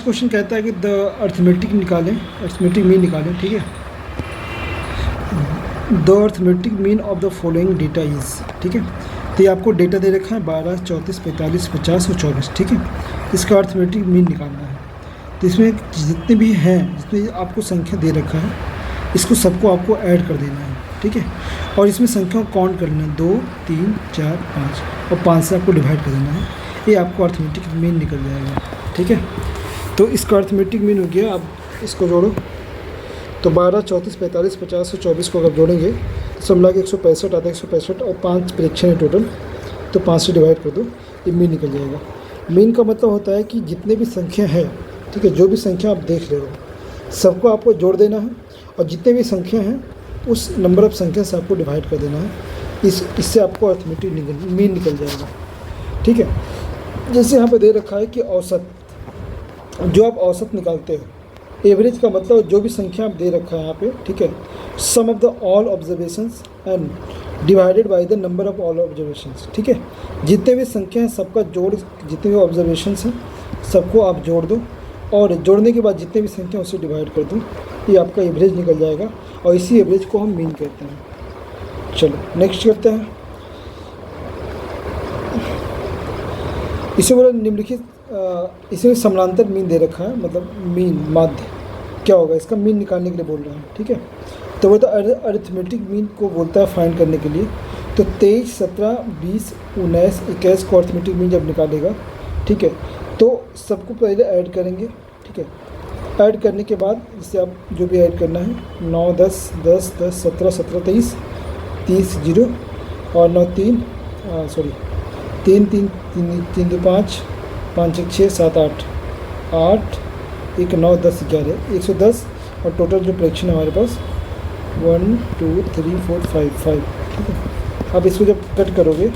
Question कहता है कि द अर्थमेटिक निकालें, अर्थमेटिक मीन निकालें, ठीक है। The arithmetic mean of the following data is, ठीक है। तो ये आपको डेटा दे रखा है 12, 34, 45, 50 और 24, ठीक है। इसका अर्थमेटिक मीन निकालना है। तो इसमें जितने भी हैं, जितने आपको संख्या दे रखा है, इसको सबको आपको ऐड कर देना है, ठीक है। और इसमें संख्या को काउंट कर लेना है, 2, 3, 4, 5 और 5 से आपको डिवाइड कर देना है। ये आपको अर्थमेटिक मीन निकल जाएगा, ठीक है। तो इसका अर्थमेटिक मीन हो गया। अब इसको जोड़ो तो 12, 34, 45, 50 और 24 को अगर जोड़ेंगे तो सब मिला के 165 आता है। 165 और 5 प्रेक्षण है टोटल, तो 5 से डिवाइड कर दो, ये मीन निकल जाएगा। मीन का मतलब होता है कि जितने भी संख्या है, ठीक है, जो भी संख्या आप देख रहे हो सबको आपको जोड़ देना है और जितने भी संख्या हैं उस नंबर ऑफ संख्या से आपको डिवाइड कर देना है। इससे आपको अर्थमेटिक मीन निकल जाएगा, ठीक है। जैसे यहाँ पे दे रखा है कि औसत, जो आप औसत निकालते हो, एवरेज का मतलब जो भी संख्या आप दे रखा है यहाँ पे, ठीक है, sum of the all observations and divided by the number of all observations, ठीक है। जितने भी संख्या हैं सबका जोड़, जितने भी ऑब्जर्वेशंस हैं सबको आप जोड़ दो और जोड़ने के बाद जितने भी संख्या उससे डिवाइड कर दो, ये आपका एवरेज निकल जाएगा और इसी एवरेज को हम मीन कहते हैं। चलो नेक्स्ट करते हैं। इसे बोला निम्नलिखित, इसमें समानांतर मीन दे रखा है, मतलब मीन माध्य क्या होगा, इसका मीन निकालने के लिए बोल रहे हैं, ठीक है। तो वो तो अरिथमेटिक मीन को बोलता है फाइंड करने के लिए। तो 23, 17, 20, 19, 21 को अरिथमेटिक मीन जब निकालेगा, ठीक है, तो सबको पहले ऐड करेंगे, ठीक है। ऐड करने के बाद इससे आप जो भी ऐड करना है, 9, 10, 10, 10, 17, 17, 23, 30 0 और 9 3 सॉरी 3 3 3 3 2 5 5 1 6 7 8 8 1 9 10 11 110 और टोटल जो प्रेक्षण है हमारे पास 1 2 3 4 5 5, ठीक है। अब इसको जब कट करोगे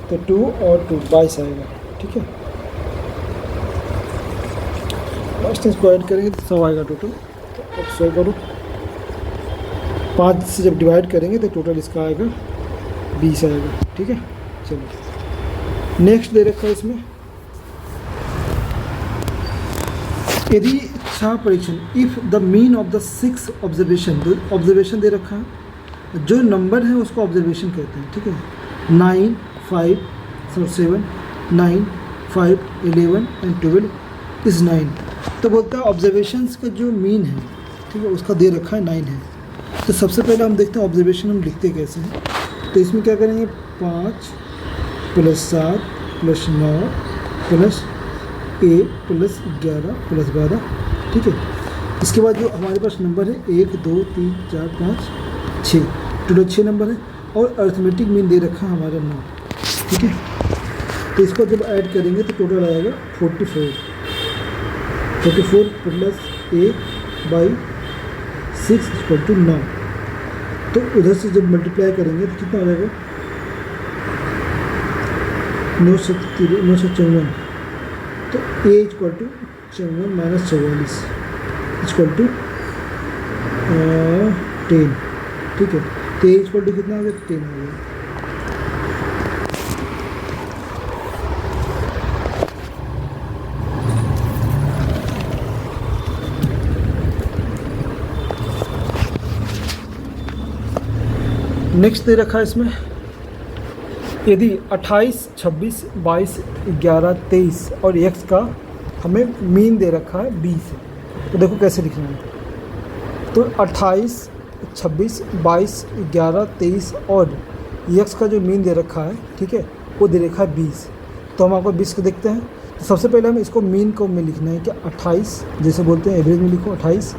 तो 2 और 2 22 आएगा, ठीक है। लास्ट इसको ऐड करेंगे तो 100 आएगा टोटल। तो अब 100 करो, 5 से जब डिवाइड करेंगे तो टोटल इसका आएगा 20 आएगा, ठीक है। चलो नेक्स्ट दे रखा है इसमें, यदि छह परीक्षण, if the mean of the 6 observation, जो ऑब्जर्वेशन दे रखा है, जो नंबर है उसको ऑब्जर्वेशन कहते हैं, ठीक है। 9, 5, 7, 9, 5, 11 एंड 12 इज़ 9। तो बोलता है ऑब्जर्वेशंस का जो मीन है, ठीक है, उसका दे रखा है 9 है। तो सबसे पहले हम देखते हैं ऑब्जर्वेशन हम लिखते कैसे हैं। तो इसमें क्या करेंगे, 5 + 7 + 9 + 1 + 11 + 12, ठीक है। इसके बाद जो हमारे पास नंबर है 1 2 3 4 5 6, टोटल 6 नंबर है और अरिथमेटिक मीन दे रखा है हमारा 9, ठीक है। तो इसको जब ऐड करेंगे तो टोटल आएगा 44 + 1/6 = 9। तो उधर से जब मल्टीप्लाई करेंगे तो कितना हो जाएगा, 954। तो A = 54 - 44 = 10, ठीक है। तो A = कितना आ गया, 10 आ गया। नेक्स्ट दे रखा है इसमें, यदि 28, 26, 22, 11, 23 और x का हमें मीन दे रखा है 20 है, तो देखो कैसे लिखना है। तो 28, 26, 22, 11, 23 और x का जो मीन दे रखा है, ठीक है, वो दे रखा है 20। तो हम आपको 20 को देखते हैं। तो सबसे पहले हम इसको मीन को में लिखना है कि 28, जैसे बोलते हैं एवरेज में लिखो, 28,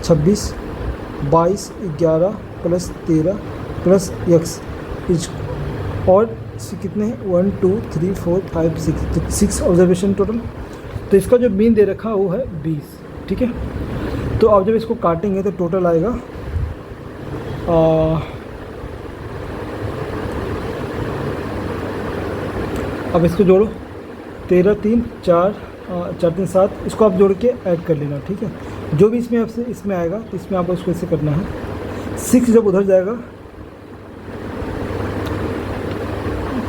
26, 22, 11 + 13 + x इज, और कितने हैं, 1 2 3 4 5 6, तो 6 ऑब्जर्वेशन टोटल। तो इसका जो मीन दे रखा है वो है 20, ठीक है। तो अब जब इसको काटेंगे तो टोटल आएगा अब इसको जोड़ो, 13 3 4 4 3 7, इसको आप जोड़ के ऐड कर लेना, ठीक है। जो भी इसमें आपसे इसमें आएगा तो इसमें आपको इसको ऐसे करना है। 6 जब उधर जाएगा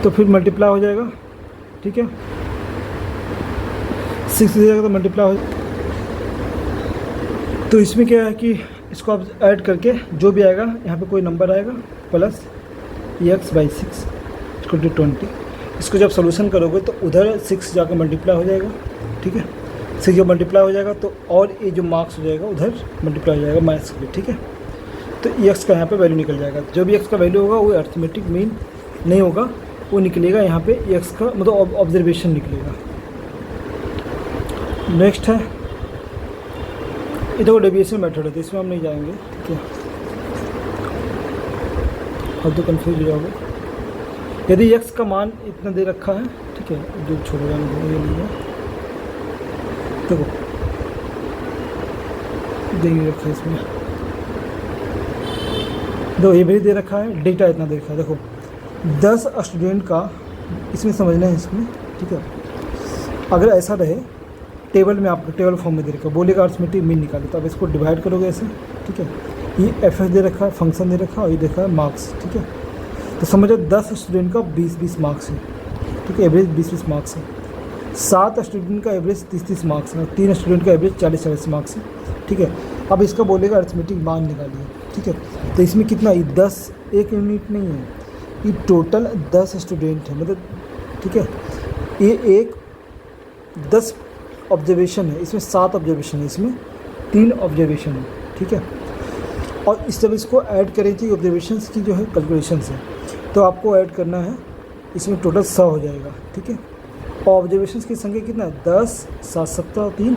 तो फिर मल्टीप्लाई हो जाएगा, ठीक है। 6 जाएगा तो मल्टीप्लाई हो तो इसमें क्या है कि इसको आप ऐड करके जो भी आएगा यहाँ पे कोई नंबर आएगा प्लस x/6 = 20। इसको जब सोल्यूशन करोगे तो उधर 6 जाकर मल्टीप्लाई हो जाएगा, ठीक है। 6 जब मल्टीप्लाई हो जाएगा तो और ये जो मार्क्स हो जाएगा उधर मल्टीप्लाई हो जाएगा माइनस के, ठीक है। तो x का यहाँ पे वैल्यू निकल जाएगा। जो भी x का वैल्यू होगा वो अर्थमेटिक मीन नहीं होगा, वो निकलेगा यहाँ पे x का मतलब ऑब्जर्वेशन निकलेगा। नेक्स्ट है, ये तो डेविएशन मेथड है, तो इसमें हम नहीं जाएंगे, ठीक है। अब तो कन्फ्यूज हो जाओगे। यदि x का मान इतना दे रखा है, ठीक है, जो छोड़ेगा नहीं ये नहीं है, देखो दे रखा है इसमें, दो ये भी दे रखा है, डेटा इतना दे रखा है। देखो 10 स्टूडेंट का इसमें समझना है इसमें, ठीक है। अगर ऐसा रहे टेबल में, आपको टेबल फॉर्म में दे रखा है, बोलेगा अर्थमेटिक मीन निकाले, तो आप इसको डिवाइड करोगे ऐसे, ठीक है। ये एफ दे रखा है, फंक्शन दे रखा है, और ये देखा है मार्क्स, ठीक है। तो समझो 10 स्टूडेंट का 20-20 मार्क्स है, ठीक है, एवरेज 20-20 मार्क्स है। 7 स्टूडेंट का एवरेज 30-30 मार्क्स है, 3 स्टूडेंट का एवरेज 40-40 मार्क्स है, ठीक है। अब इसका बोलेगा अर्थमेटिक मान निकालिए, ठीक है। तो इसमें कितना, ये 10 एक यूनिट नहीं है, ये टोटल 10 स्टूडेंट है, मतलब ठीक है। ये एक 10 ऑब्जर्वेशन है, इसमें 7 ऑब्जर्वेशन है, इसमें 3 ऑब्जर्वेशन है, ठीक है। और इस जब इसको ऐड करें थी ऑब्जर्वेशंस की जो है कैलकुलेशन से, तो आपको ऐड करना है, इसमें टोटल 100 हो जाएगा, ठीक है। और ऑब्जर्वेशंस की संख्या कितना है, 10, 7, 17, 3,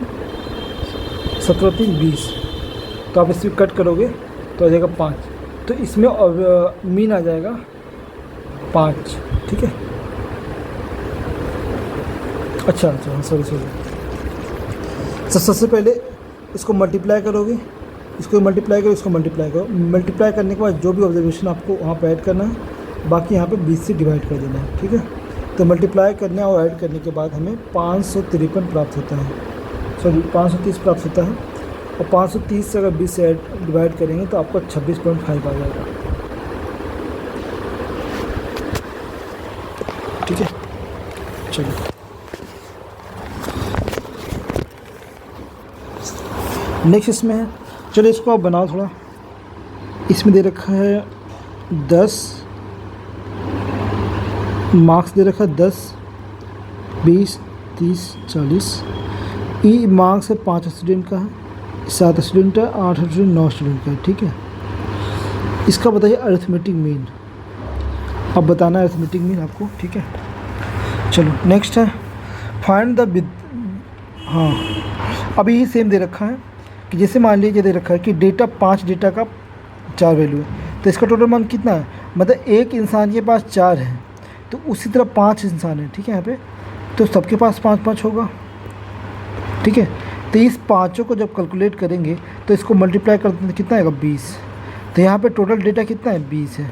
20। तो आप इसमें कट करोगे तो आ जाएगा 5, तो इसमें मीन आ जाएगा 5, ठीक है। अच्छा, सॉरी। तो सबसे पहले इसको मल्टीप्लाई करोगे, इसको मल्टीप्लाई करो, इसको मल्टीप्लाई करो। मल्टीप्लाई करने के बाद जो भी ऑब्जर्वेशन आपको वहाँ पे ऐड करना है, बाकी यहाँ पे 20 से डिवाइड कर देना है, ठीक है। तो मल्टीप्लाई करने और ऐड करने के बाद हमें 553 प्राप्त होता है, सॉरी 530 प्राप्त होता है। और 530 से अगर 20 से ऐड डिवाइड करेंगे तो आपको 26.5 आ जाएगा, ठीक है। चलिए नेक्स्ट इसमें है, चलो इसको आप बनाओ थोड़ा। इसमें दे रखा है 10 मार्क्स दे रखा है, 10, 20, 30, 40। ये मार्क्स है 5 स्टूडेंट का है, 7 स्टूडेंट है, 8 स्टूडेंट, 9 स्टूडेंट का है, ठीक है। इसका बताइए अरिथमेटिक मीन, अब बताना है अरिथमेटिक मीन आपको, ठीक है। चलो नेक्स्ट है फाइंड द हाँ, अभी ये सेम दे रखा है कि जैसे मान लीजिए दे रखा है कि डेटा 5 डेटा का 4 वैल्यू है, तो इसका टोटल मान कितना है, मतलब एक इंसान के पास 4 है, तो उसी तरह 5 इंसान है, ठीक है। यहाँ पे तो सबके पास 5-5 होगा, ठीक है। तो इस पाँचों को जब कैलकुलेट करेंगे तो इसको मल्टीप्लाई करते हैं कितना आएगा, 20। तो यहाँ पे टोटल डेटा कितना है, 20 है।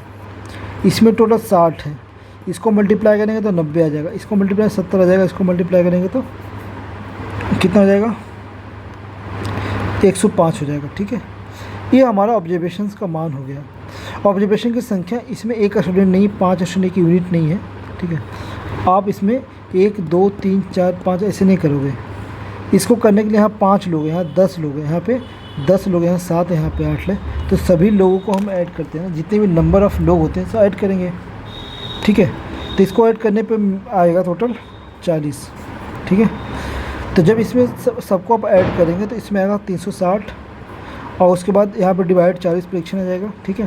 इसमें टोटल 60 है, इसको मल्टीप्लाई करेंगे तो 90 आ जाएगा, इसको मल्टीप्लाई 70 आ जाएगा, इसको मल्टीप्लाई करेंगे तो कितना हो जाएगा, 105 हो जाएगा, ठीक है। ये हमारा ऑब्जर्वेशंस का मान हो गया। ऑब्जर्वेशन की संख्या इसमें एक स्टूडेंट नहीं, 5 स्टूडेंट की यूनिट नहीं है, ठीक है। आप इसमें 1, 2, 3, 4, 5 ऐसे नहीं करोगे। इसको करने के लिए यहाँ 5 लोग हैं, यहाँ 10 लोग हैं, यहाँ पे 10 लोग हैं, यहाँ 7 है, यहाँ पे 8 है। तो सभी लोगों को हम ऐड करते हैं, जितने भी नंबर ऑफ़ लोग होते हैं सब ऐड करेंगे, ठीक है। तो इसको ऐड करने पे आएगा टोटल 40, ठीक है। तो जब इसमें सबको आप ऐड करेंगे तो इसमें आएगा 360, और उसके बाद यहाँ पर डिवाइड 40 फ्रैक्शन आ जाएगा, ठीक है।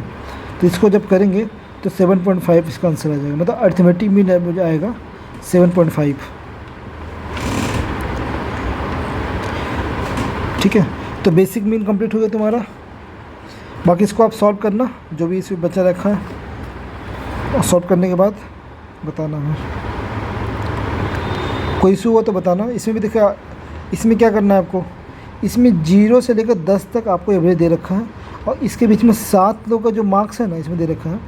तो इसको जब करेंगे तो 7.5 इसका आंसर आ जाएगा, मतलब अरिथमेटिक मीन आएगा 7.5, ठीक है। तो बेसिक मीन कंप्लीट हो गया तुम्हारा। बाकी इसको आप सॉल्व करना, जो भी इसमें बचा रखा है, और सॉल्व करने के बाद बताना है। कोई इशू हुआ तो बताना। इसमें भी देखा, इसमें क्या करना है आपको, इसमें 0 से लेकर 10 तक आपको एवरेज दे रखा है, और इसके बीच में 7 लोगों का जो मार्क्स है ना, इसमें दे रखा है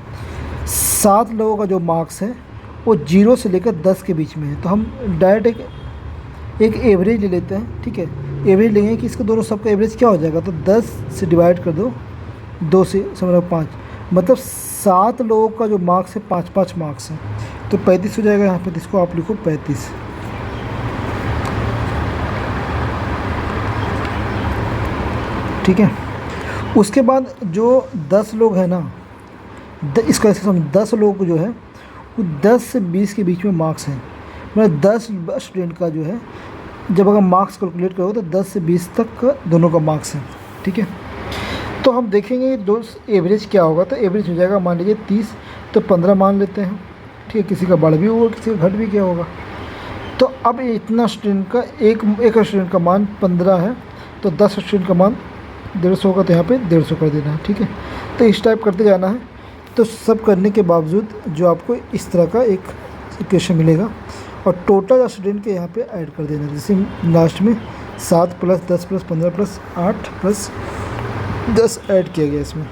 7 लोगों का जो मार्क्स है वो 0 से लेकर 10 के बीच में है। तो हम डायरेक्ट एक एवरेज ले लेते हैं, ठीक है। एवरेज लेंगे कि इसका दोनों सबका एवरेज क्या हो जाएगा, तो 10 से डिवाइड कर दो 2 से, समझ 5, मतलब 7 लोगों का जो मार्क्स है 5-5 मार्क्स है, तो 35 हो जाएगा यहाँ पे। तो इसको आप लिखो 35। ठीक है। उसके बाद जो 10 लोग हैं ना, इसका ऐसे समझ 10 लोग जो है वो 10 से 20 के बीच में मार्क्स हैं। मतलब 10 स्टूडेंट का जो है, जब अगर मार्क्स कैलकुलेट करोगे तो 10 से 20 तक का दोनों का मार्क्स है, ठीक है। तो हम देखेंगे दो एवरेज क्या होगा। तो एवरेज हो जाएगा, मान लीजिए 30, तो 15 मान लेते हैं, ठीक है। किसी का बढ़ भी होगा, किसी का घट भी क्या होगा। तो अब इतना स्टूडेंट का एक स्टूडेंट का मान 15 है, तो 10 स्टूडेंट का मान 150 होगा, तो यहाँ पे 150 कर देना है, ठीक है। तो इस टाइप करते जाना है। तो सब करने के बावजूद जो आपको इस तरह का एक इक्वेशन मिलेगा, और टोटल स्टूडेंट के यहाँ पे ऐड कर देना। जैसे लास्ट में 7 + 10 + 15 + 8 + 10 ऐड किया गया इसमें।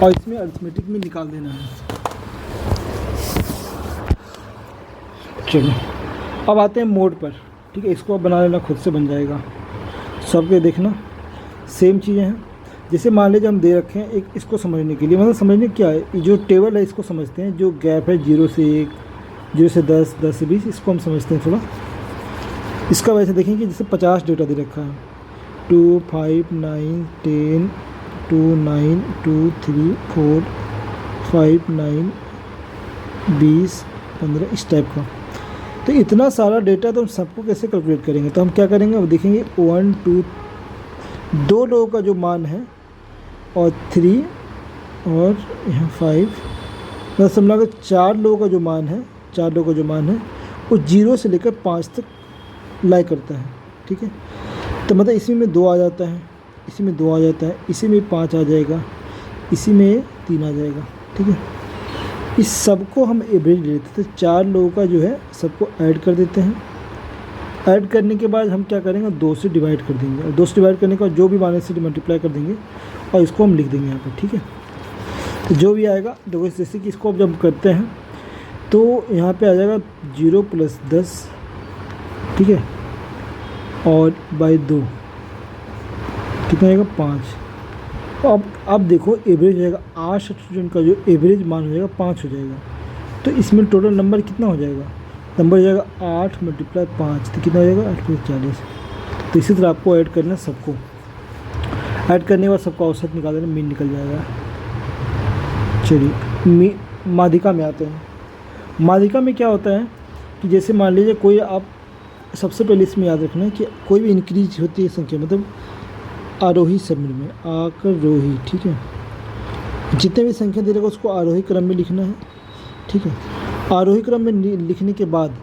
और इसमें अरिथमेटिक में निकाल देना है। चलो अब आते हैं मोड पर, ठीक है। इसको अब बना लेना, खुद से बन जाएगा। सबके देखना सेम चीज़ें हैं। जैसे मान लीजिए हम दे रखे हैं एक, इसको समझने के लिए, मतलब समझने क्या है, ये जो टेबल है इसको समझते हैं। जो गैप है 0 से 1, 0 से 10, 10 से 20, इसको हम समझते हैं थोड़ा। इसका वैसे देखेंगे जैसे 50 डेटा दे रखा है, 2, 5, 9, 10, 2, 9, 2, 3, 4, 5, 9, 20, 15, इस टाइप का। तो इतना सारा डेटा तो हम सबको कैसे कैलकुलेट करेंगे। तो हम क्या करेंगे, अब देखेंगे 1, 2, 2 लोगों का जो मान है, और 3 और यहाँ 5, मतलब समझ लो 4 लोगों का जो मान है, 4 लोगों का जो मान है वो 0 से लेकर 5 तक लाई करता है, ठीक है। तो मतलब इसी में 2 आ जाता है, इसी में 2 आ जाता है, इसी में 5 आ जाएगा, इसी में 3 आ जाएगा, ठीक है। इस सबको हम एवरेज ले लेते हैं। तो 4 लोगों का जो है सबको ऐड कर देते हैं। ऐड करने के बाद हम क्या करेंगे, 2 से डिवाइड कर देंगे, और 2 से डिवाइड करने के बाद जो भी मान से मल्टीप्लाई कर देंगे, और इसको हम लिख देंगे यहाँ पर, ठीक है। तो जो भी आएगा, देखो जैसे कि इसको जब करते हैं तो यहाँ पे आ जाएगा 0 + 10, ठीक है, और बाई 2 कितना आएगा, 5। तो अब देखो एवरेज हो जाएगा 8 स्टूडेंट का जो एवरेज मान हो जाएगा 5 हो जाएगा। तो इसमें टोटल नंबर कितना हो जाएगा, नंबर हो जाएगा 8 × 5, तो कितना हो जाएगा, 8 × 40। तो इसी तरह आपको ऐड करना, सबको ऐड करने के बाद सबका औसत निकाल देना, मीन निकल जाएगा। चलिए माध्यिका में आते हैं। माध्यिका में क्या होता है कि जैसे मान लीजिए कोई, आप सबसे पहले इसमें याद रखना है कि कोई भी इंक्रीज होती है संख्या, मतलब आरोही श्रेणी में, आरोही, ठीक है। जितने भी संख्या दे रहेगा उसको आरोही क्रम में लिखना है, ठीक है। आरोही क्रम में लिखने के बाद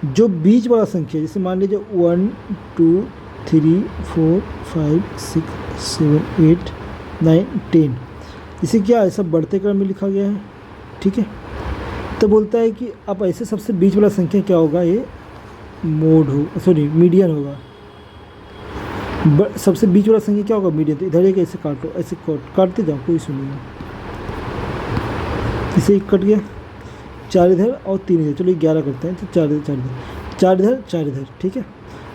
जो बीच वाला संख्या, जैसे मान लीजिए 1, 2, 3, 4, 5, 6, 7, 8, 9, 10, इसे क्या है, सब बढ़ते क्रम में लिखा गया है, ठीक है। तो बोलता है कि अब ऐसे सबसे बीच वाला संख्या क्या होगा, ये मोड हो, सॉरी मीडियन होगा। सबसे बीच वाला संख्या क्या होगा, मीडियन। तो इधर एक ऐसे काटो, ऐसे काटते जाओ, कोई इशू नहीं है। इसे एक कट गया, 4 इधर और 3 इधर, चलो 11 करते हैं। तो 4 इधर, 4 इधर, 4 इधर, 4 इधर, ठीक है।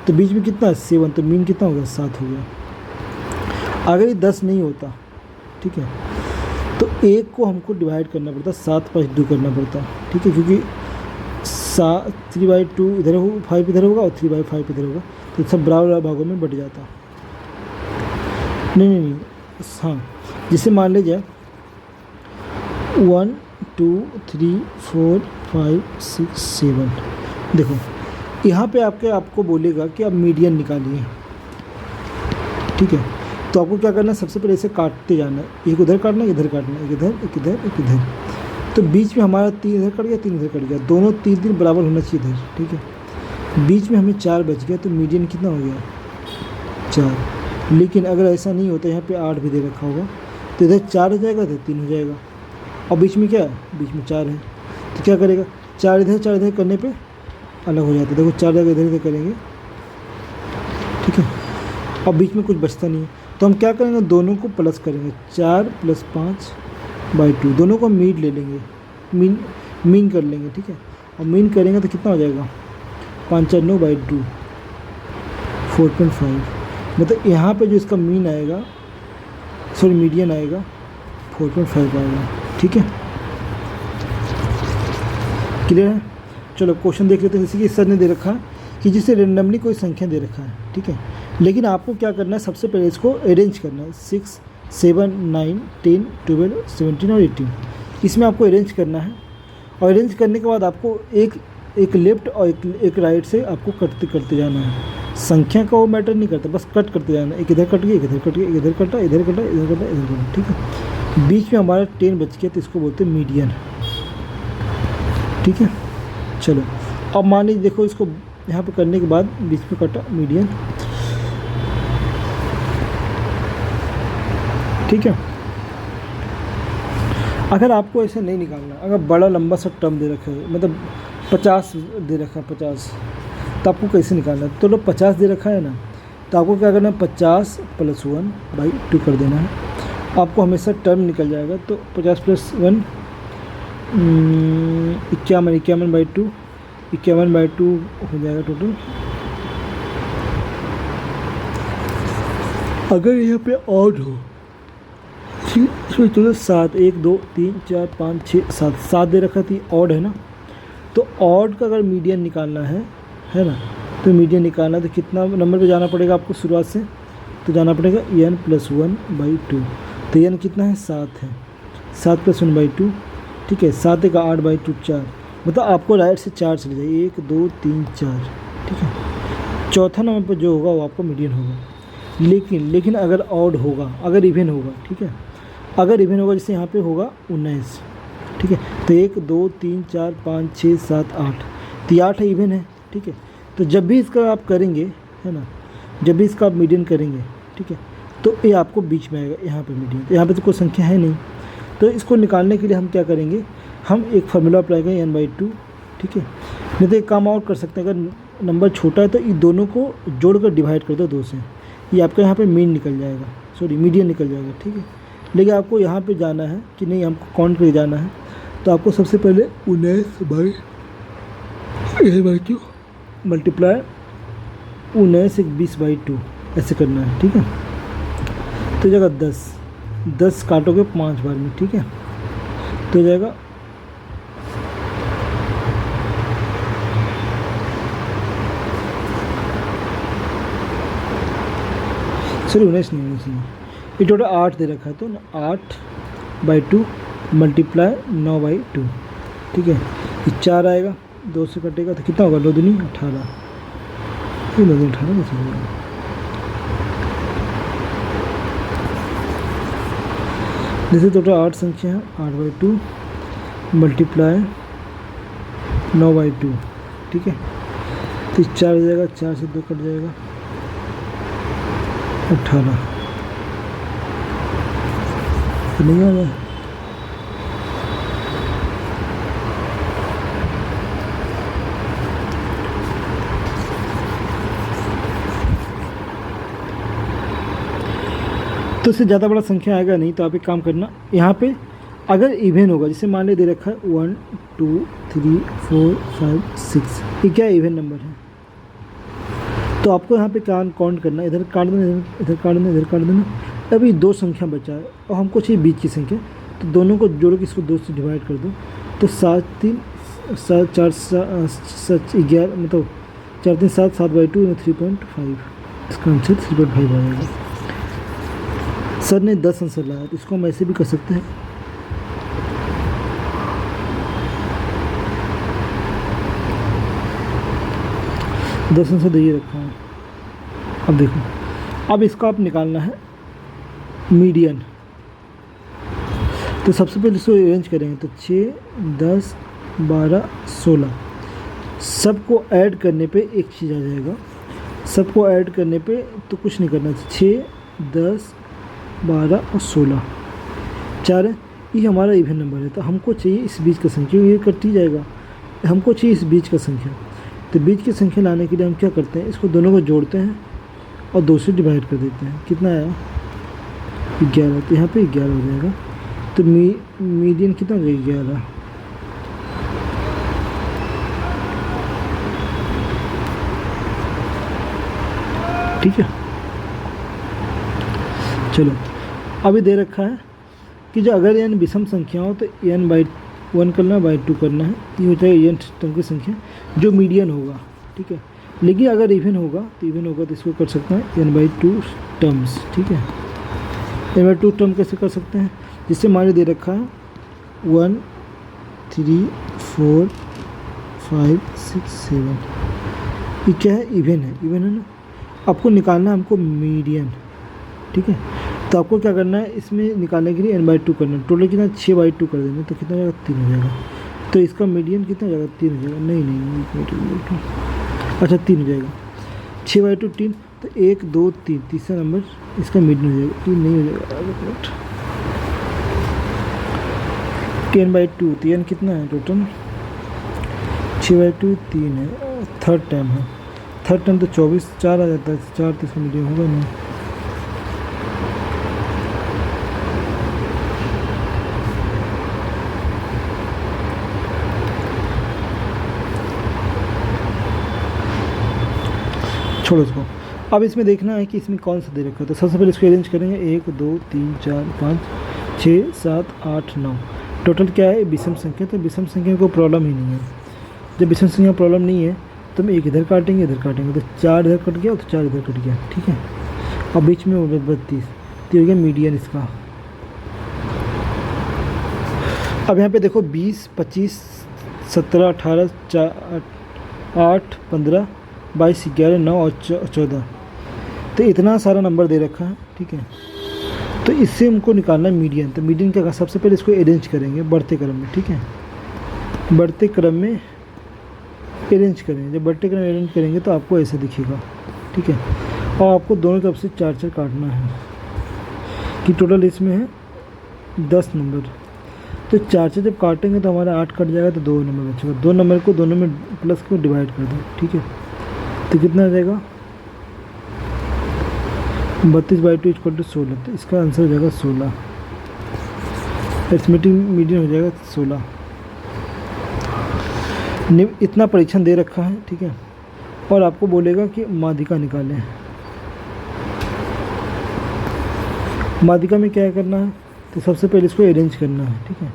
तो बीच में कितना है, 7, तो मीन कितना होगा, 7 हो गया। अगर ये 10 नहीं होता, ठीक है, तो 1 को हमको डिवाइड करना पड़ता, 7 + 2 करना पड़ता, ठीक है। क्योंकि 3/2 इधर होगा, 5 इधर होगा, और 3/5 इधर होगा, तो सब बराबर भागों में बट जाता। नहीं, हाँ, जिसे मान लीजिए 1, 2, 3, 4, 5, 6, 7, देखो यहाँ पे आपको बोलेगा कि आप मीडियन निकालिए, ठीक है। तो आपको क्या करना है, सबसे पहले इसे काटते जाना है, एक उधर काटना है, इधर काटना है, एक इधर, एक इधर, एक इधर। तो बीच में हमारा 3 इधर कट गया, 3 इधर कट गया, दोनों 3 बराबर होना चाहिए इधर, ठीक है। बीच में हमें 4 बच गया, तो मीडियन कितना हो गया, 4। लेकिन अगर ऐसा नहीं होता, यहाँ पे 8 भी दे रखा होगा, तो इधर 4 हो जाएगा, तो 3 हो जाएगा, और बीच में क्या है, बीच में 4 है। तो क्या करेगा, 4 इधर करने पे अलग हो जाता है। देखो 4 जगह इधर करेंगे, ठीक है, और बीच में कुछ बचता नहीं है। तो हम क्या करेंगे, दोनों को प्लस करेंगे, 4 + 5/2, दोनों को मीन ले लेंगे, मीन कर लेंगे, ठीक है। और मीन करेंगे तो कितना हो जाएगा, 5/9/2, 4.5। मतलब यहाँ पे जो इसका मीन आएगा, सॉरी मीडियन आएगा, 4.5 आएगा, ठीक है। क्लियर है। चलो क्वेश्चन देख लेते हैं। जैसे कि सर ने दे रखा है कि जिसे रेंडमली कोई संख्या दे रखा है, ठीक है, लेकिन आपको क्या करना है, सबसे पहले इसको अरेंज करना है 6, 7, 9, 10, 12, 17 और 18, इसमें आपको अरेंज करना है। और अरेंज करने के बाद आपको एक लेफ्ट और एक राइट से आपको करते करते जाना है। संख्या का वो मैटर नहीं करता, बस कट करते जाना है। एक इधर कट गया, एक इधर कट गया, एक इधर कटा, इधर कटा, इधर कटा, इधर कटा, ठीक है। बीच में हमारा 10 बच गया तो इसको बोलते हैं मीडियन, ठीक है। चलो अब मान लीजिए, देखो इसको यहाँ पे करने के बाद बीच में कटा मीडियन, ठीक है। अगर आपको ऐसे नहीं निकालना, अगर बड़ा लंबा सा टर्म दे रखा है, मतलब 50 दे रखा है 50, तो आपको कैसे निकालना है। तो लो 50 दे रखा है ना, तो आपको क्या करना है, 50 + 1/2 कर देना है। आपको हमेशा टर्म निकल जाएगा। तो 50 + 1 51, 51/2, 51/2 हो जाएगा टोटल। अगर यहाँ पे ऑड हो, इसमें टोटल 7, 1, 2, 3, 4, 5, 6, 7 दे रखा थी, ऑड है ना। तो ऑड का अगर मीडियन निकालना है ना, तो मीडियन निकालना है तो कितना नंबर पे जाना पड़ेगा आपको शुरुआत से, तो जाना पड़ेगा n + 1/2। तो n कितना है, 7 है, 7 + 1/2, ठीक है। 7 का 8/2 4, मतलब आपको राइट से 4 चले जाए, 1, 2, 3, 4, ठीक है। चौथा नंबर पर जो होगा वो आपका मीडियन होगा। लेकिन अगर ऑड होगा, अगर इवन होगा, ठीक है, अगर इवन होगा, जैसे यहाँ पे होगा 19, ठीक है। तो 1, 2, 3, 4, 5, 6, 7, 8, तो 8 है, इवन है, ठीक है। तो जब भी इसका आप करेंगे, है ना, जब भी इसका आप मीडियन करेंगे, ठीक है, तो ये आपको बीच में आएगा, यहाँ पे मीडियन। तो यहाँ पे तो कोई संख्या है नहीं, तो इसको निकालने के लिए हम क्या करेंगे, हम एक फार्मूला अप्लाई करेंगे n/2, ठीक है। नहीं तो एक काम और कर सकते हैं, अगर नंबर छोटा है तो ये दोनों को जोड़कर डिवाइड कर दो 2 से, ये आपका यहाँ पे मीन निकल जाएगा, सॉरी मीडियन निकल जाएगा, ठीक है। लेकिन आपको यहाँ पे जाना है कि नहीं, हमको काउंट करके जाना है, तो आपको सबसे पहले 19/2 मल्टीप्लाई 19 × 20/2 ऐसे करना है, ठीक है। तो जाएगा 10 काटोगे 5 बार में, ठीक है, तो जाएगा सॉरी 19 नहीं, ये टोटल 8 दे रखा है, तो 8/2 मल्टीप्लाई 9/2, ठीक है। ये 4 आएगा, 2 से कटेगा तो कितना होगा, 2 दूनी 18, ये 2 दूनी 18 कैसे होगा। जैसे टोटल 8 संख्या है, 8/2 मल्टीप्लाई 9/2, ठीक है। तो 4 हो जाएगा, 4 से 2 कट जाएगा, 18, तो नहीं आ रहा है। तो इससे ज़्यादा बड़ा संख्या आएगा नहीं। तो आप एक काम करना, यहाँ पे अगर इवन होगा, जैसे मान ले दे रखा है 1, 2, 3, 4, 5, 6, ये क्या इवन नंबर है, तो आपको यहाँ पे काउंट करना, इधर काट देना, इधर काट देना, इधर काट देना। अभी 2 संख्या बचा है और हमको चाहिए बीच की संख्या, तो दोनों को जोड़ के इसको 2 से डिवाइड कर दो, तो 7, 3, 7, 4, 7, 11, मतलब 4, 3, 7, 7/2 3.5, इसका आंसर 3.5 आ जाएगा। सर ने 10 आंसर लाया, तो इसको हम ऐसे भी कर सकते हैं, दस आंसर दे रखा है। अब देखो, अब इसको आप निकालना है मीडियन। तो सबसे पहले इसको अरेंज करेंगे, तो 6, 10, 12, 16 सबको ऐड करने पे एक चीज़ आ जाएगा। सबको ऐड करने पे तो कुछ नहीं करना, 6, 10, 12 और 16 4 है, ये हमारा इवन नंबर है। तो हमको चाहिए इस बीच का संख्या, ये कट ही जाएगा, हमको चाहिए इस बीच का संख्या। तो बीच की संख्या लाने के लिए हम क्या करते हैं, इसको दोनों को जोड़ते हैं और 2 से डिवाइड कर देते हैं। कितना आया, 11, तो यहाँ पे 11 हो जाएगा। तो मीडियन कितना हो गया, 11। ठीक है, चलो अभी दे रखा है कि जो अगर n विषम संख्या हो तो 1 करना है, बाई 2 करना है, ये हो जाएगा n टर्म की संख्या जो मीडियन होगा, ठीक है। लेकिन अगर इवन होगा तो इसको कर सकते हैं n/2 टर्म्स, ठीक है। n/2 टर्म कैसे कर सकते हैं, जिससे हमारे दे रखा है 1 3 4 5 6 7, ये क्या है, इवन है ना। आपको निकालना है हमको मीडियन, ठीक है। तो आपको क्या करना है, इसमें निकालने के लिए n/2 करना है। टोटल कितना 6/2 कर देंगे तो कितना हो जाएगा, 3 हो जाएगा। तो इसका मीडियन कितना हो जाएगा, 3 हो जाएगा। नहीं, अच्छा 3 हो जाएगा, 6/2 3, तो 1 2 3 तीसरा नंबर इसका मीडियन हो जाएगा। ये नहीं हो जाएगा, 10/2, तो n कितना है टोटल, 6/2 3 है, थर्ड टाइम है, थर्ड टाइम तो 24 4 आ जाता है, 4 तो इसका मीडियन होगा नहीं। छोड़ो इसको। अब इसमें देखना है कि इसमें कौन सा दे रखा है। तो सबसे पहले इसको अरेंज करेंगे, 1 2 3 4 5 6 7 8 9, टोटल क्या है, विषम संख्या। तो विषम संख्या को प्रॉब्लम ही नहीं है। जब विषम संख्या प्रॉब्लम नहीं है तो हम एक इधर काटेंगे, इधर काटेंगे, तो 4 इधर कट गया तो 4 इधर कट गया, ठीक है। अब बीच में हो गया 32, तो हो गया मीडियन इसका। अब यहाँ पे देखो 20 25 17 18 8 15 22 11 9 और 14, तो इतना सारा नंबर दे रखा है, ठीक है। तो इससे हमको निकालना है मीडियन। तो मीडियन क्या, सबसे पहले इसको अरेंज करेंगे बढ़ते क्रम में, ठीक है। बढ़ते क्रम में अरेंज करेंगे, जब बढ़ते क्रम में अरेंज करेंगे तो आपको ऐसे दिखेगा, ठीक है। और आपको दोनों तरफ से 4 काटना है, कि टोटल इसमें है 10 नंबर। तो 4 जब काटेंगे तो हमारा 8 कट जाएगा, तो 2 नंबर बचेगा। 2 नंबर को दोनों में प्लस को डिवाइड कर दो, ठीक है। तो कितना आ जाएगा, 32/2 = 16, तो इसका आंसर हो जाएगा 16। अरिथमेटिक मीडियन हो जाएगा 16। इतना परीक्षण दे रखा है, ठीक है। और आपको बोलेगा कि माध्यिका निकालें। माध्यिका में क्या करना है, तो सबसे पहले इसको अरेंज करना है, ठीक है।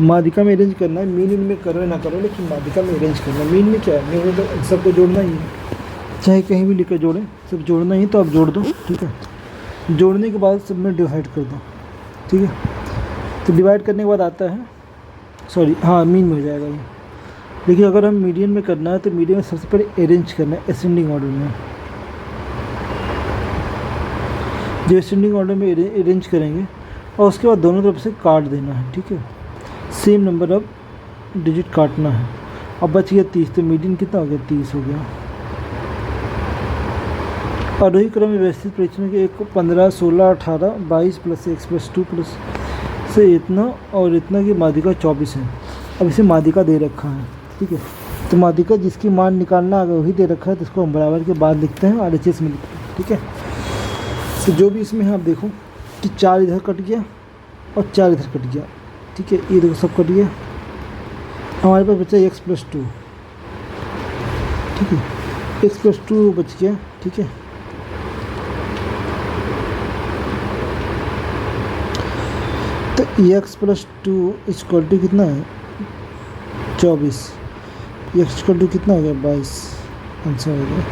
माध्यिका में अरेंज करना है, मीन में करो ना करो, लेकिन माध्यिका में अरेंज करना है। मीन में क्या है, मीन में तो सबको जोड़ना ही है, चाहे कहीं भी लिख कर जोड़ें, सब जोड़ना ही, तो आप जोड़ दो, ठीक है। जोड़ने के बाद सब में डिवाइड कर दो, ठीक है। तो डिवाइड करने के बाद आता है, सॉरी हाँ मीन में हो जाएगा ये। लेकिन अगर हम मीडियन में करना है तो मीडियन में सबसे पहले अरेंज करना है असेंडिंग ऑर्डर में। जो असेंडिंग ऑर्डर में अरेंज करेंगे और उसके बाद दोनों तरफ से काट देना है, ठीक है। सेम नंबर अब डिजिट काटना है। अब बच गया 30, तो मीडियन कितना हो गया, 30 हो गया। आरोही क्रम में व्यवस्थित परीक्षण के 1 को 15 16 18 22 + x + 2 प्लस से इतना और इतना की माध्यिका 24 है। अब इसे माध्यिका दे रखा है, ठीक है। तो माध्यिका जिसकी मान निकालना अगर वही दे रखा है तो इसको हम बराबर के बाद लिखते हैं और RHS में लिखते हैं, ठीक है। तो जो भी इसमें है आप देखो कि 4 इधर कट गया और 4 इधर कट गया, ठीक है। ये देखो सब कट गया, हमारे पास बचा x + 2, ठीक है। x + 2 बच गया, ठीक है। तो x + 2 = कितना है, 24। x = कितना हो गया, 22, आंसर हो गया।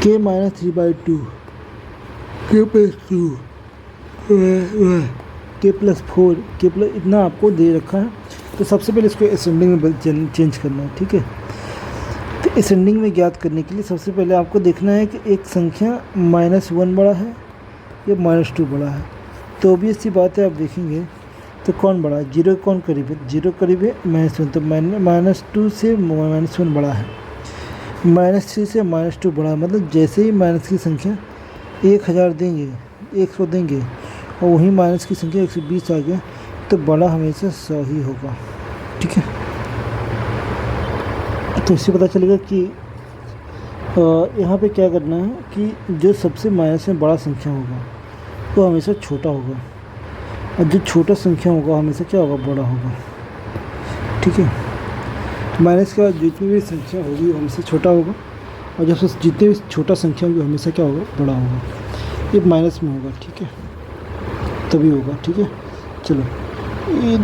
k - 3/2 k + 2 k + 4 k + इतना आपको दे रखा है। तो सबसे पहले इसको असेंडिंग में चेंज करना है, ठीक है। तो असेंडिंग में ज्ञात करने के लिए सबसे पहले आपको देखना है कि एक संख्या -1 बड़ा है या -2 बड़ा है। तो ऑब्वियस सी बात है, आप देखेंगे तो कौन बड़ा है, 0 कौन करीब है, 0 करीब है, -1, तो -2 से -1 बड़ा है, -3 से -2 बड़ा है। मतलब जैसे ही माइनस की संख्या 1000 देंगे, 100 देंगे और वहीं माइनस की संख्या 120 आ गया, तो बड़ा हमेशा 100 ही होगा, ठीक है। तो इससे पता चलेगा कि यहाँ पे क्या करना है कि जो सबसे माइनस में बड़ा संख्या होगा वो हमेशा छोटा होगा, और जो छोटा संख्या होगा हमेशा क्या होगा, बड़ा होगा, ठीक है। माइनस के बाद जितनी भी संख्या होगी वो हमेशा छोटा होगा, और जब से जितनी भी छोटा संख्या होगी हमेशा क्या होगा, बड़ा होगा। ये माइनस में होगा, ठीक है। तभी होगा, ठीक है। चलो ये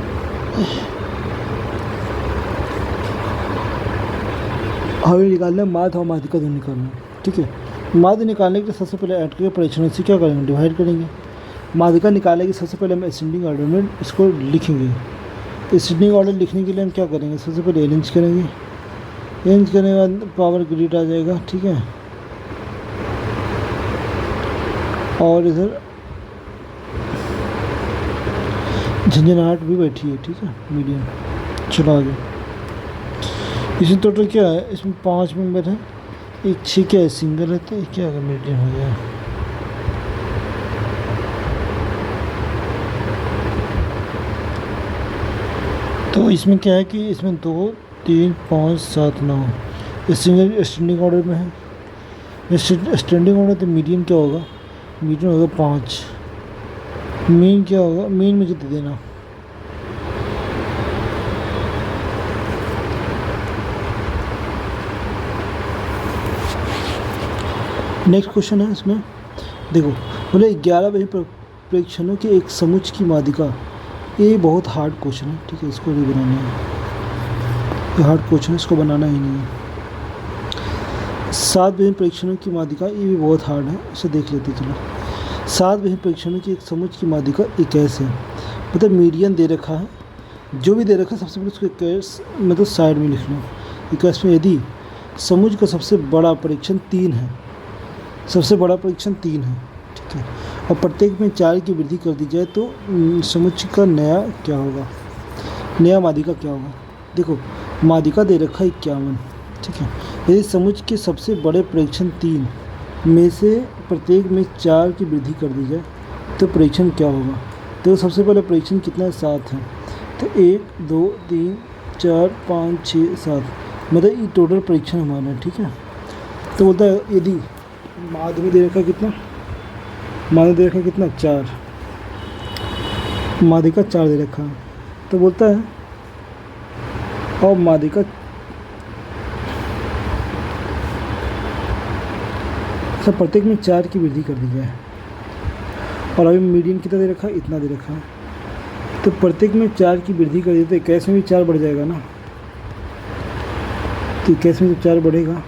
हमें निकालना है माध्य और माध्यिका दोनों निकालना है, ठीक है। माध्य निकालने के लिए सबसे पहले ऐड करके परीक्षण से क्या करेंगे, डिवाइड करेंगे। माध्यिका निकालने के सबसे पहले हम असेंडिंग ऑर्डर में इसको लिखेंगे। असेंडिंग ऑर्डर लिखने के लिए हम क्या करेंगे, सबसे पहले अरेंज करेंगे। अरेंज करने के बाद पावर ग्रिड आ जाएगा, ठीक है। और इधर झंझनाहट भी बैठी है, ठीक है, मीडियम। चलो आगे। इसमें टोटल क्या है, इसमें 5 मेंबर है, एक 6 क्या है सिंगल है, तो एक क्या है मीडियम हो गया। तो इसमें क्या है कि इसमें 2 3 5 7 9 सिंगल स्टैंडिंग ऑर्डर में है। स्टैंडिंग ऑर्डर तो मीडियम क्या होगा, मीडियम होगा 5। मीन क्या होगा, मीन मुझे दे देना। नेक्स्ट क्वेश्चन है इसमें, देखो बोले 11 बजे प्रेक्षणों के एक समुच्च की माध्यिका। ये बहुत हार्ड क्वेश्चन है, ठीक है, इसको नहीं बनाना है, ये हार्ड क्वेश्चन है, इसको बनाना ही नहीं है। 7 विभिन्न प्रेक्षणों की माध्यिका, ये भी बहुत हार्ड है, इसे देख लेते चलो। 7 विभिन्न प्रेक्षणों की एक समुच्च की माध्यिका 21 है, मतलब मीडियन दे रखा है, जो भी दे रखा है सबसे पहले उसको 21 मतलब साइड में लिख लो। 21 में यदि समुच्च का सबसे बड़ा परीक्षण 3 है, सबसे बड़ा परीक्षण 3 है, ठीक है, और प्रत्येक में 4 की वृद्धि कर दी जाए तो समुच्चय का नया क्या होगा, नया माध्यिका क्या होगा। देखो माध्यिका दे रखा है 51, ठीक है। यदि समुच्चय के सबसे बड़े परीक्षण 3 में से प्रत्येक में 4 की वृद्धि कर दी जाए तो परीक्षण क्या होगा। तो सबसे पहले परीक्षण कितना है, 7 है, तो 1 2 3 4 5 6 7, मतलब ये टोटल परीक्षण हमारा है, ठीक है। तो बोलता है यदि माध्य में दे रखा कितना, माध्य दे रखा कितना 4, माध्यिका 4 दे रखा है, तो बोलता है और माध्यिका सब प्रत्येक में 4 की वृद्धि कर दी जाए, और अभी मीडियन कितना दे रखा है, इतना दे रखा है, तो प्रत्येक में 4 की वृद्धि कर दी तो 21 में भी 4 बढ़ जाएगा ना, तो 21 में जब 4 बढ़ेगा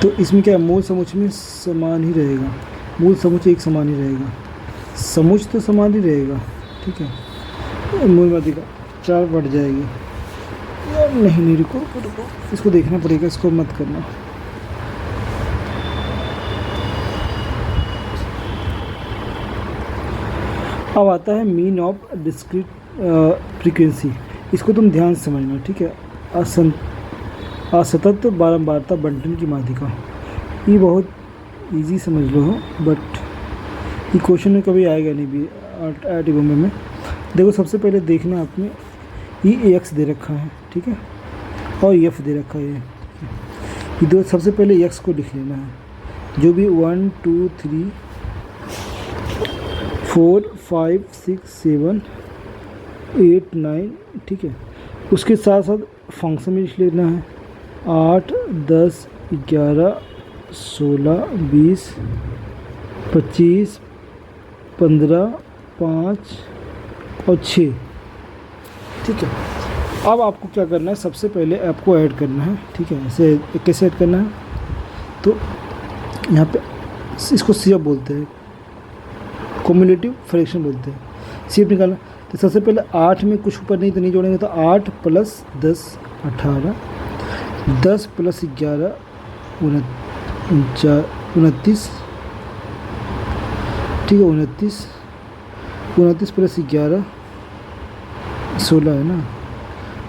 तो इसमें क्या मूल समुच्चय में समान ही रहेगा, मूल समुच्चय एक समान ही रहेगा, समुच्चय तो समान ही रहेगा, ठीक है। मूल माध्यिका 4 बढ़ जाएगी यार, नहीं रुको, इसको देखना पड़ेगा, इसको मत करना। अब आता है मीन ऑफ डिस्क्रीट फ्रीक्वेंसी, इसको तुम ध्यान से समझना, ठीक है। असतत बारंबारता बंटन की माध्यिका, ये बहुत इजी समझ लो हो, बट ये क्वेश्चन में कभी आएगा नहीं भी IIT बॉम्बे में। देखो सबसे पहले देखना आपने ये एक्स दे रखा है, ठीक है, और एफ दे रखा है, ये दो सबसे पहले एक्स को लिख लेना है, जो भी 1 2 3 4 5 6 7 8 9, ठीक है। उसके साथ साथ फंक्शन में लिख लेना है 8 10 11 16 20 25 15 5 और 6, ठीक है। अब आपको क्या करना है, सबसे पहले ऐप को ऐड करना है, ठीक है। इसे कैसे ऐड करना है, तो यहाँ पे इसको सीएफ बोलते हैं, कम्युलेटिव फ्रैक्शन बोलते हैं, सीएफ निकालना। तो सबसे पहले 8 में कुछ ऊपर नहीं तो नहीं जोड़ेंगे, तो 8 + 10 18, 10 + 11 29, ठीक है, 29 + 11 16 है ना,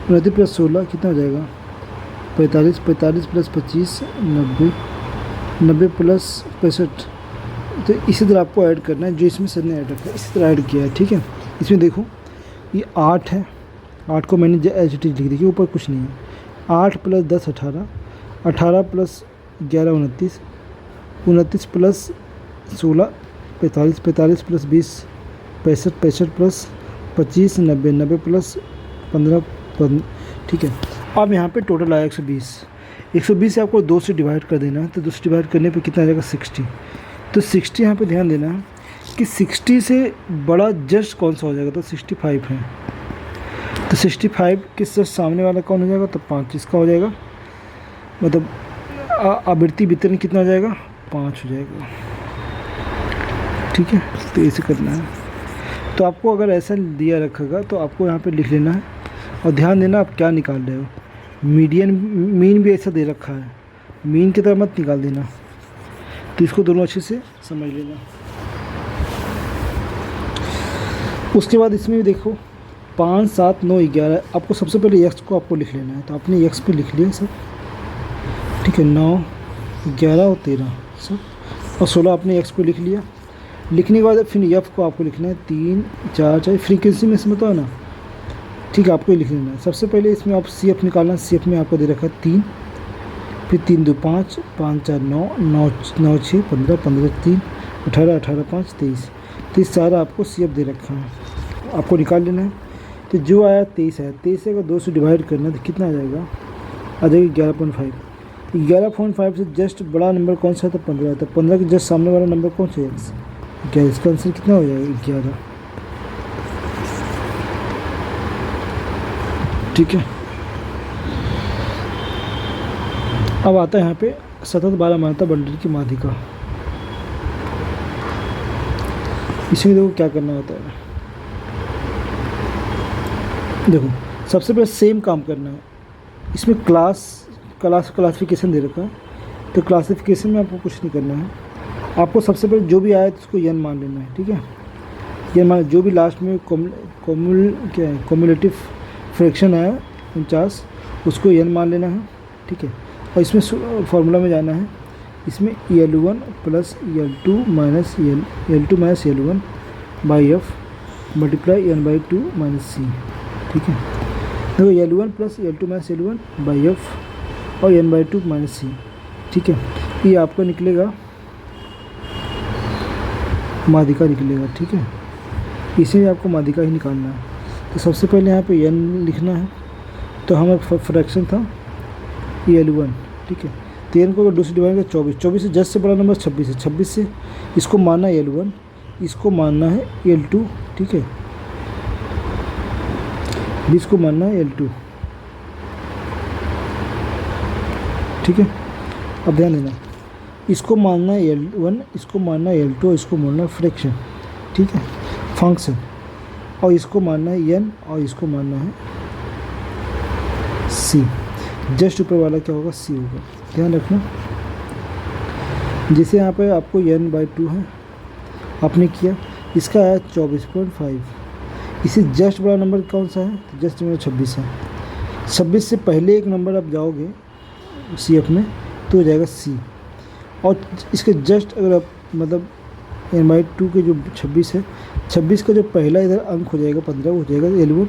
29 + 16 कितना हो जाएगा 45, 45 + 25 90, 90 + 65। तो इसी तरह आपको ऐड करना है, जो इसमें सर ने ऐड रखा है इसी तरह ऐड किया है, ठीक है। इसमें देखो ये 8 है, 8 को मैंने एच टी लिख दी, ऊपर कुछ नहीं है। 8 + 10 18, 18 + 11 29, 29 + 16 45, 45 + 20 65, 65 + 25 90, 90 + 15 ठीक है। अब यहाँ पे टोटल आया 120। 120 से आपको 2 से डिवाइड कर देना है, तो 2 से डिवाइड करने पे कितना आ जाएगा 60। तो 60 यहाँ पे ध्यान देना है कि 60 से बड़ा जस्ट कौन सा हो जाएगा, तो 65 है। तो 65 के जस्ट सामने वाला कौन हो जाएगा, तो 5 इसका हो जाएगा, मतलब आवृत्ति वितरण कितना हो जाएगा, 5 हो जाएगा। ठीक है, तो ऐसे करना है। तो आपको अगर ऐसा दिया रखेगा तो आपको यहाँ पे लिख लेना है, और ध्यान देना आप क्या निकाल रहे हो। मीडियन मीन भी ऐसा दे रखा है, मीन की तरह मत निकाल देना। तो इसको दोनों अच्छे से समझ लेना। उसके बाद इसमें भी देखो 5, 7, 9, 11। आपको सबसे पहले एक्स को आपको लिख लेना है, तो आपने एक्स पे लिख लिया सब। ठीक है, 9, 11 और 13 सब, और 16 आपने एक्स को लिख लिया। लिखने के बाद फिर एफ को आपको लिखना है 3, 4, 4 फ्रीक्वेंसी में इसमें तो है ना। ठीक है, आपको ही लिख लेना है। सबसे पहले इसमें आप सी एफ निकालना। सी एफ में आपको दे रखा है 3, फिर 3, 2, 5, 5, 4, 9, 9, 9, 6, 15, 15, 3, 18, 18, 5, 23। 23 सारा आपको सी एफ दे रखा है, आपको निकाल लेना है। तो जो आया 23 है, 23 से अगर 2 से डिवाइड करना है तो कितना आ जाएगा, आ जाएगा 11.5। 11.5 से जस्ट बड़ा नंबर कौन सा है, तो 15 है। तो 15 के जस्ट सामने वाला नंबर कौन सा है, एक्स। क्या इसका आंसर कितना हो जाएगा, 11। ठीक है, अब आता है यहाँ पे सतत 12 मात्रा बंडल की माध्यिका। इसमें देखो क्या करना होता है। देखो सबसे पहले सेम काम करना है। इसमें क्लासिफिकेशन दे रखा है, तो क्लासिफिकेशन में आपको कुछ नहीं करना है। आपको सबसे पहले जो भी आया तो उसको एन मान लेना है। ठीक है, एन मान, जो भी लास्ट में कम्युलेटिव फ्रैक्शन आया 49, उसको एन मान लेना है। ठीक है, और इसमें फार्मूला में जाना है। इसमें L1 plus L2 minus L1 by f multiply n/2 minus c. ठीक है, देखो L1 plus L2 minus L1 by F और n/2 माइनस सी। ठीक है, ये आपका निकलेगा माध्यिका निकलेगा। ठीक है, इसी में आपको माध्यिका ही निकालना है। तो सबसे पहले यहाँ पे n लिखना है। तो हमारा फ्रैक्शन था L1। ठीक है, 13 को अगर 2 से डिवाइड करें 24, 24 से जस्ट से बड़ा नंबर 26 है। 26 से इसको मानना है L1, इसको मानना है L2। ठीक है, 20 को मानना है L2। ठीक है, अब ध्यान देना, इसको मानना है L1, इसको मानना है L2, इसको मानना है फ्रैक्शन। ठीक है, फंक्शन, और इसको मानना है n, और इसको मानना है c। जस्ट ऊपर वाला क्या होगा, c होगा। ध्यान रखना, जैसे यहाँ पे आपको n/2 है, आपने किया, इसका है 24.5। इसे जस्ट बड़ा नंबर कौन सा है, तो जस्ट नंबर 26 है। 26 से पहले एक नंबर आप जाओगे सी एफ में तो हो जाएगा c, और इसके जस्ट अगर आप मतलब n/2 के जो 26 है, 26 का जो पहला इधर अंक हो जाएगा 15, वो हो जाएगा L1,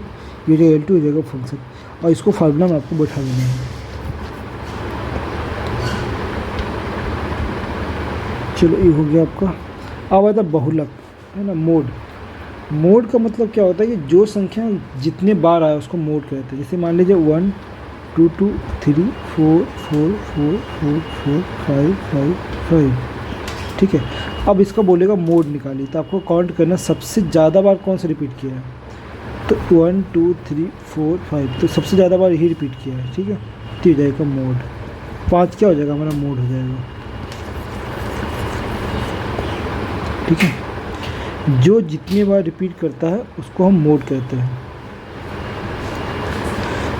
ये जो L2 हो जाएगा फंक्शन, और इसको फार्मूला में आपको बैठा देना है। चलो ये हो गया आपका। अब आता है बहुलक, है ना, मोड। मोड का मतलब क्या होता है कि जो संख्या जितने बार आए उसको मोड कहते हैं। जैसे मान लीजिए 1 2 2 3 4 4 4 4 4 5 5 5। ठीक है, अब इसका बोलेगा मोड निकालिए, तो आपको काउंट करना सबसे ज़्यादा बार कौन सा रिपीट किया है, तो 1 2 3 4 5, तो सबसे ज़्यादा बार यही रिपीट किया है। ठीक है, तो हो जाएगा मोड। 5 क्या हो जाएगा, हमारा मोड हो जाएगा। ठीक है, जो जितने बार रिपीट करता है उसको हम मोड कहते हैं।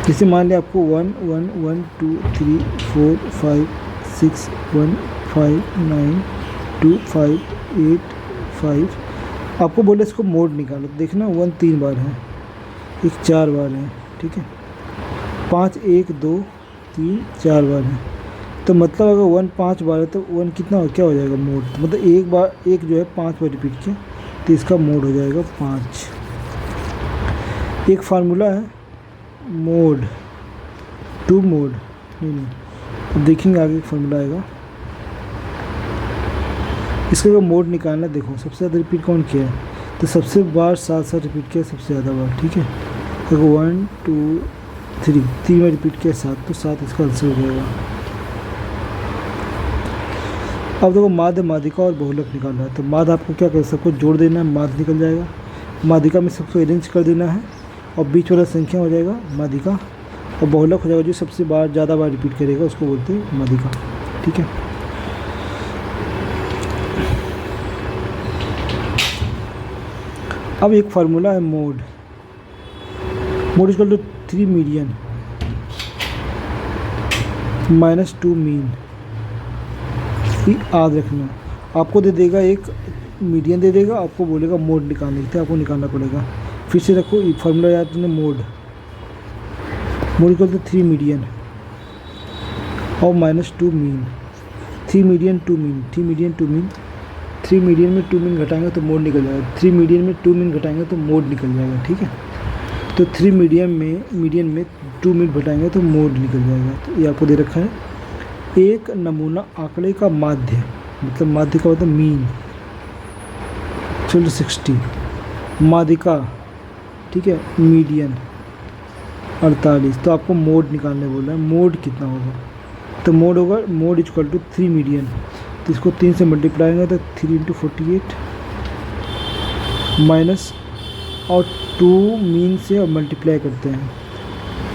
जैसे मान लिया आपको 1 1 1 2 3 4 5 6 1 5 9 2 5 8 5, आपको बोले इसको मोड निकालो। देखना 1 3 बार है, 1 4 बार है। ठीक है, 5 1 2 3 4 बार है, तो मतलब अगर 1 5 बार है तो 1 कितना क्या हो जाएगा, मोड। तो मतलब एक बार एक जो है 5 बार रिपीट किया तो इसका मोड हो जाएगा 5। एक फार्मूला है मोड टू मोड, नहीं अब देखेंगे आगे फार्मूला आएगा। इसका अगर मोड निकालना, देखो सबसे ज़्यादा रिपीट कौन किया है, तो सबसे बार 7 रिपीट किया सबसे ज़्यादा बार। ठीक है, देखो 1 2 3 में रिपीट किया 7, तो 7 इसका आंसर हो जाएगा। अब देखो माध्य, माध्यिका और बहुलक निकालना है। तो माध्य आपको क्या कर सबको जोड़ देना है, माध्य निकल जाएगा। माध्यिका में सबको अरेंज कर देना है और बीच वाला संख्या हो जाएगा माध्यिका, और बहुलक हो जाएगा जो सबसे ज़्यादा बार रिपीट करेगा उसको बोलते हैं माध्यिका। ठीक है, अब एक फार्मूला है mode. Mode equal to 3 median minus 2 mean. याद रखना, आपको दे देगा एक मीडियन दे देगा, आपको बोलेगा मोड निकालने के लिए, आपको निकालना पड़ेगा। फिर से रखो फार्मूला याद रखना, मोड इक्वल टू 3 मीडियन और minus 2 mean. 3 median 2 mean, 3 median 2 mean, 3 median में 2 मीन घटाएंगे तो मोड निकल जाएगा। 3 मीडियन में 2 मीन घटाएंगे तो मोड निकल जाएगा। ठीक है, तो 3 मीडियन में 2 मीन घटाएंगे तो मोड निकल जाएगा। तो ये आपको दे रखा है। एक नमूना आंकड़े का माध्य, मतलब माध्य का मतलब मीन, चलो 60, माध्यिका, ठीक है, मीडियन 48। तो आपको मोड निकालने बोला है। मोड कितना होगा, तो मोड होगा मोड इक्वल टू 3 मीडियन, तो इसको 3 से मल्टीप्लाई करेंगे तो 3 इंटू 48 माइनस और 2 मीन से और मल्टीप्लाई करते हैं,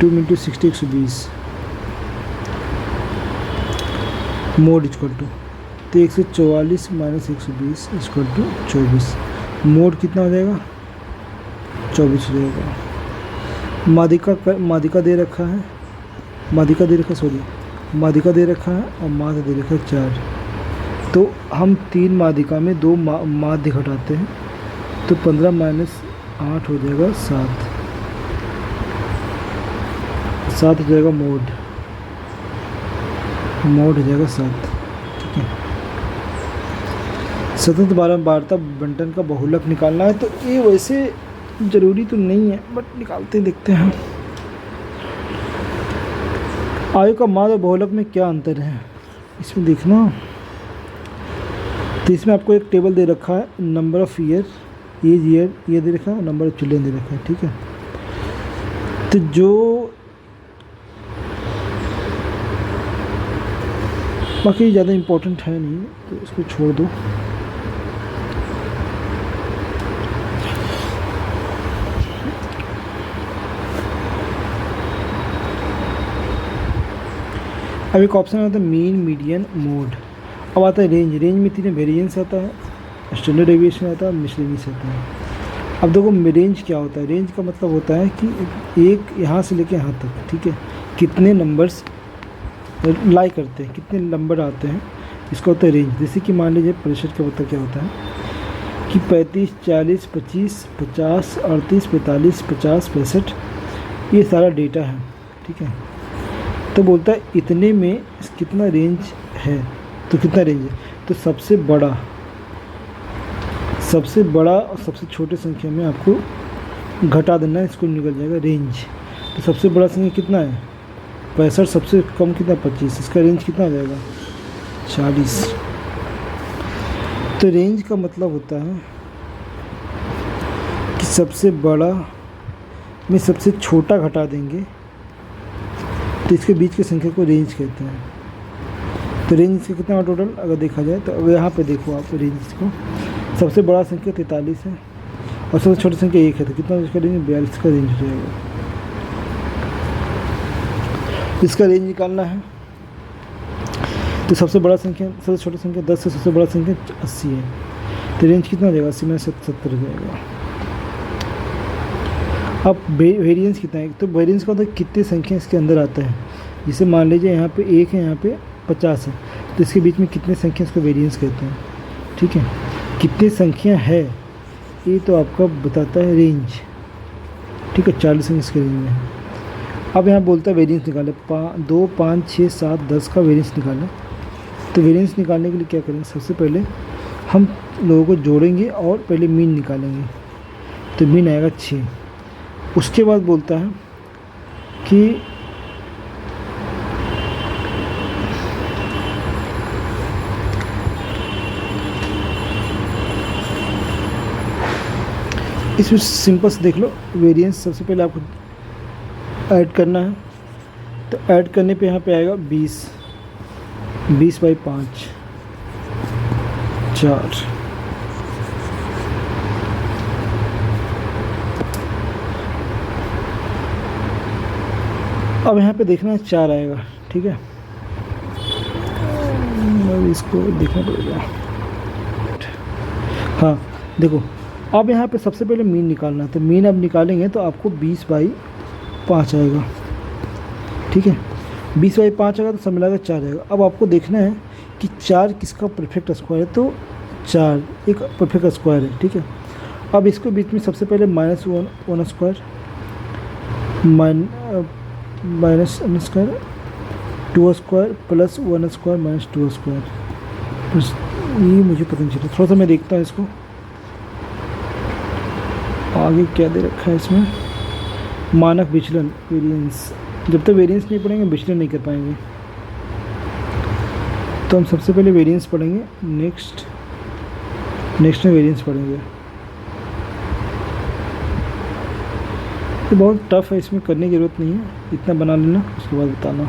2 इंटू 60 120 मोड इक्वल टू, तो 144 माइनस 120 इक्वल टू 24। मोड कितना हो जाएगा, 24 हो जाएगा। माध्यिका दे रखा है, माध्यिका दे रखा है और माध्य दे रखा है 4। तो हम 3 माध्यिका में 2 माध्य घटाते हैं तो 15 माइनस 8 हो जाएगा 7, 7 हो जाएगा मोड हो जाएगा 7। ठीक है, स्वतंत्र बारंबारता बंटन का बहुलक निकालना है। तो ये वैसे ज़रूरी तो नहीं है बट निकालते देखते हैं। आयु का माध्य और बहुलक में क्या अंतर है इसमें देखना। तो इसमें आपको एक टेबल दे रखा है, number of year, as year ये दे रखा है, नंबर ऑफ चिल्ड्रन दे रखा है। ठीक है, तो जो बाकी ज़्यादा इम्पोर्टेंट है नहीं तो इसको छोड़ दो। अब एक ऑप्शन आता है मीन, मीडियन, मोड। अब आता है रेंज। रेंज में 3 वेरिएंस आता है, स्टैंडर्ड डेविएशन आता है, मिसलेनियस आता है। अब देखो रेंज क्या होता है। रेंज का मतलब होता है कि एक यहाँ से लेके यहाँ तक, ठीक है, कितने नंबर्स लाई करते हैं, कितने नंबर आते हैं, इसका होता है रेंज। जैसे कि मान लीजिए प्रतिशत का मतलब क्या होता है कि 35, 40, 25, 50, 38, 45, 50, 65 ये सारा डेटा है। ठीक है, तो बोलता है इतने में कितना रेंज है, तो कितना रेंज है, तो सबसे बड़ा और सबसे छोटे संख्या में आपको घटा देना है, इसको निकल जाएगा रेंज। तो सबसे बड़ा संख्या कितना है 65, सबसे कम कितना 25, इसका रेंज कितना हो जाएगा 40। तो रेंज का मतलब होता है कि सबसे बड़ा में सबसे छोटा घटा देंगे तो इसके बीच की संख्या को रेंज कहते हैं। तो रेंज इसका कितना टोटल अगर देखा जाए तो अगर यहाँ पे देखो आप रेंज को, सबसे बड़ा संख्या 43 है और सबसे छोटी संख्या 1 है, तो कितना इसका रेंज 42 का रेंज हो जाएगा। इसका रेंज निकालना है तो सबसे बड़ा संख्या, सबसे छोटी संख्या 10 है, सबसे बड़ा संख्या 80 है, तो रेंज कितना हो जाएगा 80 में 70 हो जाएगा। अब वेरिएंस कितना है, तो वेरिएंस का मतलब कितने संख्या इसके अंदर आता है। जैसे मान लीजिए यहाँ पे 1 है, यहाँ पे 50 है, तो इसके बीच में कितने संख्या इसको वेरिएंस कहते हैं। ठीक है, कितनी संख्या है ये तो आपका बताता है रेंज। ठीक है, 40 संख्या इसके रेंज में है। अब यहाँ बोलता है वेरिएंस निकाले, 2, 5, 6, 7, 10 का वेरिएंस निकालें। तो वेरिएंस निकालने के लिए क्या करेंगे, सबसे पहले हम लोगों को जोड़ेंगे और पहले मीन निकालेंगे, तो मीन आएगा 6। उसके बाद बोलता है कि इसमें सिंपल से देख लो वेरिएंस। सबसे पहले आपको ऐड करना है। तो ऐड करने पे यहाँ पे आएगा 20/5 4। अब यहाँ पे देखना है 4 आएगा, ठीक है। अब इसको देखना पड़ेगा। हाँ देखो, अब यहाँ पे सबसे पहले मीन निकालना है। तो मीन अब निकालेंगे तो आपको 20/5 आएगा, ठीक है। 20/5 आएगा तो सब मिलाकर 4 आएगा। अब आपको देखना है कि 4 किसका परफेक्ट स्क्वायर है। तो 4 एक परफेक्ट स्क्वायर है, ठीक है। अब इसको बीच में सबसे पहले -1 square -1 square 2 square plus 1 square minus 2 square. बस ये मुझे पता नहीं चला, थोड़ा सा मैं देखता हूँ इसको आगे क्या दे रखा है इसमें। मानक विचलन वेरिएंस, जब तक वेरिएंस नहीं पढ़ेंगे विचलन नहीं कर पाएंगे। तो हम सबसे पहले वेरिएंस पढ़ेंगे, नेक्स्ट में वेरिएंस पढ़ेंगे। ये बहुत टफ है, इसमें करने की ज़रूरत नहीं है, इतना बना लेना उसके बाद बताना।